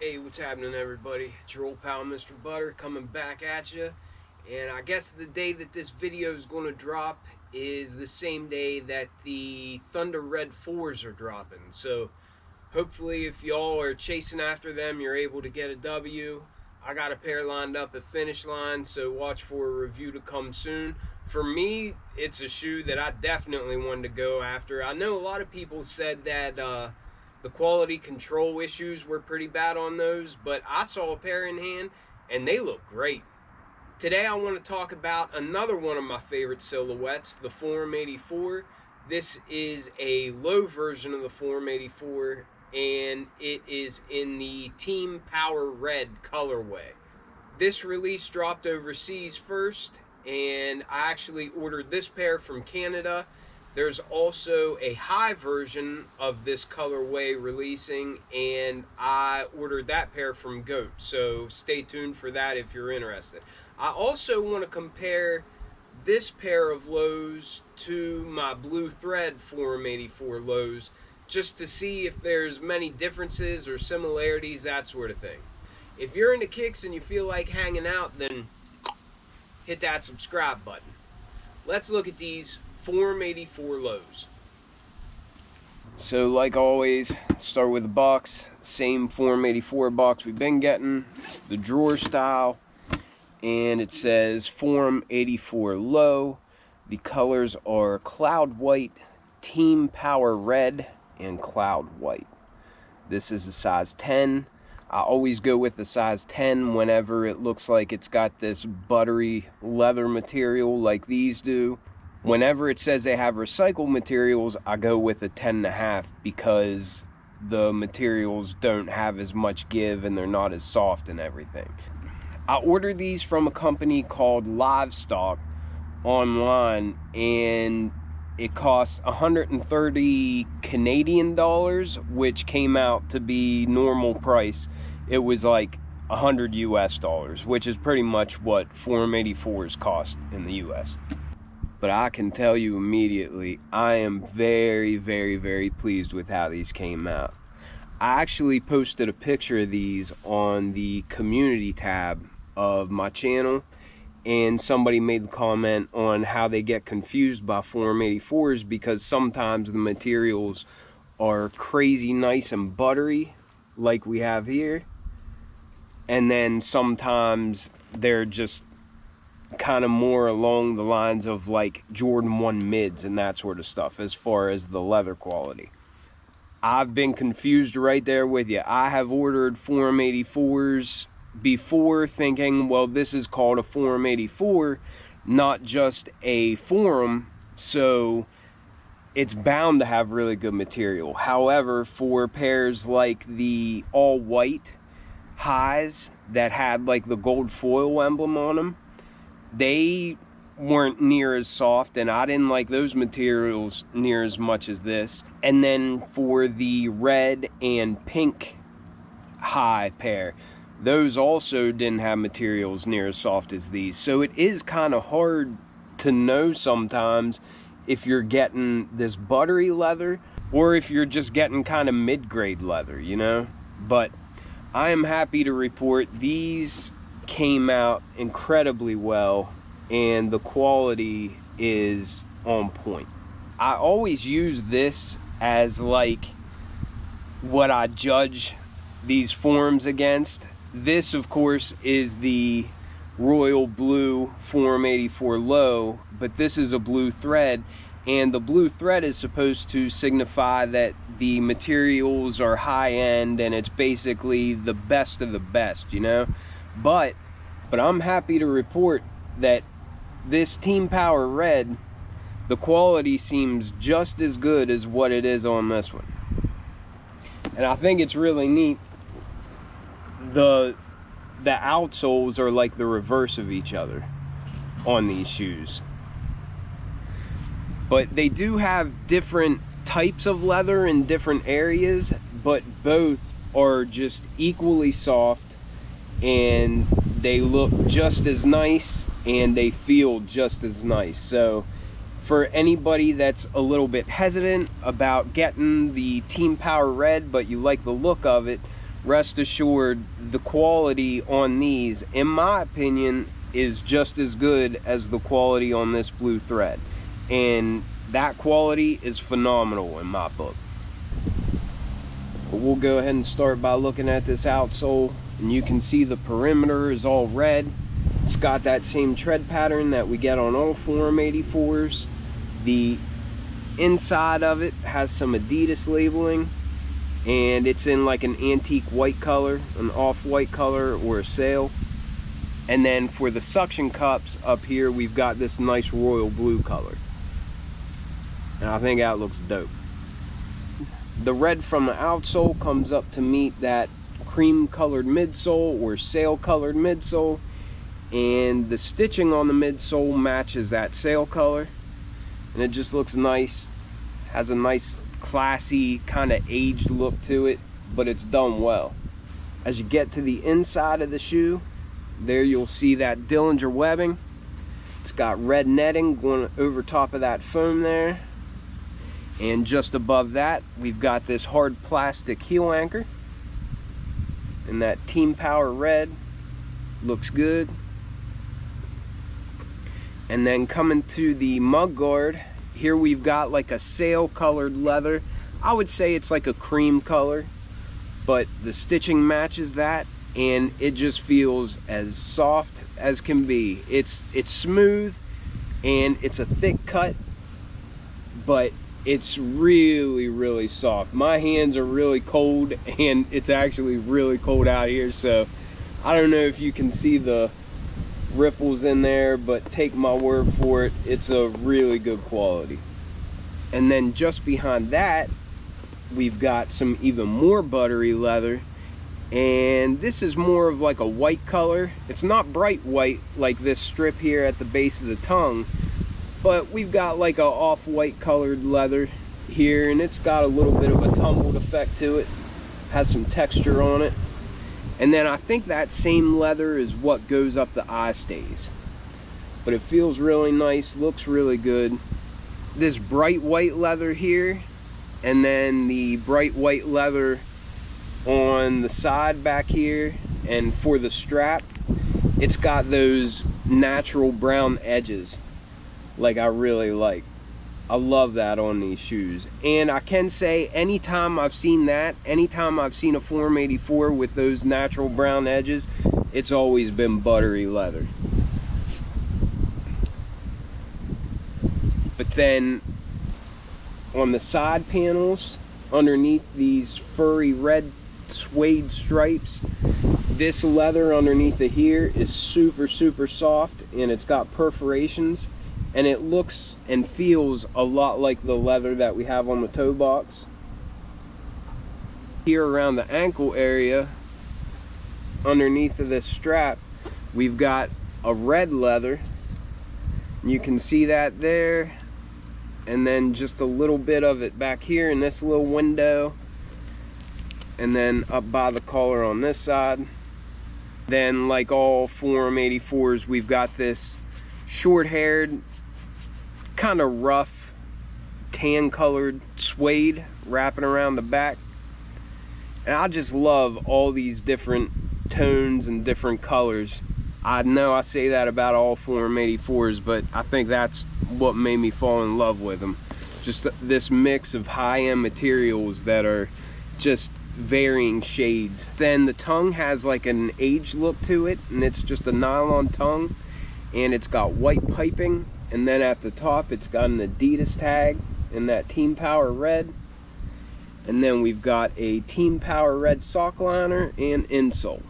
Hey, what's happening, everybody? It's your old pal, Mr. Butter, coming back at you. And I guess the day that this video is going to drop is the same day that the Thunder Red 4s are dropping. So hopefully, if y'all are chasing after them, you're able to get a W. I got a pair lined up at Finish Line, so watch for a review to come soon. For me, it's a shoe that I definitely wanted to go after. I know a lot of people said that the quality control issues were pretty bad on those, but I saw a pair in hand and they look great. Today I want to talk about another one of my favorite silhouettes, the Forum 84. This is a low version of the Forum 84 and it is in the Team Power Red colorway. This release dropped overseas first, and I actually ordered this pair from Canada. There's also a high version of this colorway releasing, and I ordered that pair from Goat, so stay tuned for that if you're interested. I also want to compare this pair of lows to my Blue Thread Forum 84 lows, just to see if there's many differences or similarities, that sort of thing. If you're into kicks and you feel like hanging out, then hit that subscribe button. Let's look at these Forum 84 lows. So like always, start with the box. Same Forum 84 box we've been getting. It's the drawer style, and it says Forum 84 low. The colors are Cloud White, Team Power Red, and Cloud White. This is a size 10. I always go with the size 10 whenever it looks like it's got this buttery leather material like these do. Whenever it says they have recycled materials, I go with a 10.5 because the materials don't have as much give and they're not as soft and everything. I ordered these from a company called Livestock online, and it cost 130 Canadian dollars, which came out to be normal price. It was like 100 US dollars, which is pretty much what Forum 84s cost in the US. But I can tell you immediately, I am very, very, very pleased with how these came out. I actually posted a picture of these on the community tab of my channel, and somebody made the comment on how they get confused by Forum 84s because sometimes the materials are crazy nice and buttery like we have here, and then sometimes they're just kind of more along the lines of like Jordan 1 mids and that sort of stuff as far as the leather quality. I've been confused right there with you. I have ordered Forum 84s before thinking, well, this is called a Forum 84, not just a Forum, so it's bound to have really good material. However, for pairs like the all white highs that had like the gold foil emblem on them, they weren't near as soft, and I didn't like those materials near as much as this. And then for the red and pink high pair, those also didn't have materials near as soft as these. So it is kind of hard to know sometimes if you're getting this buttery leather or if you're just getting kind of mid-grade leather, you know? But I am happy to report these came out incredibly well, and the quality is on point. I always use this as like what I judge these forums against. This, of course, is the royal blue Forum 84 low, but this is a blue thread, and the blue thread is supposed to signify that the materials are high end and it's basically the best of the best, you know? But I'm happy to report that this Team Power Red, the quality seems just as good as what it is on this one. And I think it's really neat. The outsoles are like the reverse of each other on these shoes. But they do have different types of leather in different areas, but both are just equally soft, and they look just as nice and they feel just as nice. So for anybody that's a little bit hesitant about getting the Team Power Red but you like the look of it, rest assured the quality on these, in my opinion, is just as good as the quality on this blue thread, and that quality is phenomenal in my book. But we'll go ahead and start by looking at this outsole, and you can see the perimeter is all red. It's got that same tread pattern that we get on all Forum 84s. The inside of it has some Adidas labeling, and it's in like an antique white color, an off-white color, or a sail. And then for the suction cups up here, we've got this nice royal blue color, and I think that looks dope. The red from the outsole comes up to meet that cream colored midsole or sail colored midsole, and the stitching on the midsole matches that sail color, and it just looks nice. Has a nice classy kind of aged look to it, but it's done well. As you get to the inside of the shoe, there you'll see that Dillinger webbing. It's got red netting going over top of that foam there, and just above that we've got this hard plastic heel anchor, and that Team Power red looks good. And then coming to the mug guard, here we've got like a sail colored leather. I would say it's like a cream color, but the stitching matches that, and it just feels as soft as can be. It's smooth and it's a thick cut, but it's really soft. My hands are really cold, and it's actually really cold out here, so I don't know if you can see the ripples in there, but take my word for it, it's a really good quality. And then just behind that we've got some even more buttery leather, and this is more of like a white color. It's not bright white like this strip here at the base of the tongue, but we've got like a off-white colored leather here, and it's got a little bit of a tumbled effect to it, has some texture on it. And then I think that same leather is what goes up the eye stays, but it feels really nice, looks really good. This bright white leather here, and then the bright white leather on the side back here, and for the strap it's got those natural brown edges like I really like. I love that on these shoes. And I can say anytime I've seen that, anytime I've seen a Forum 84 with those natural brown edges, it's always been buttery leather. But then on the side panels, underneath these furry red suede stripes, this leather underneath of here is super soft, and it's got perforations, and it looks and feels a lot like the leather that we have on the toe box. Here around the ankle area, underneath of this strap, we've got a red leather. You can see that there, and then just a little bit of it back here in this little window, and then up by the collar on this side. Then, like all Forum 84s, we've got this short-haired, kind of rough tan colored suede wrapping around the back, and I just love all these different tones and different colors. I know I say that about all Forum 84s, but I think that's what made me fall in love with them. Just this mix of high-end materials that are just varying shades. Then the tongue has like an aged look to it, and it's just a nylon tongue, and it's got white piping. And then at the top it's got an Adidas tag in that Team Power red, and then we've got a Team Power red sock liner and insole.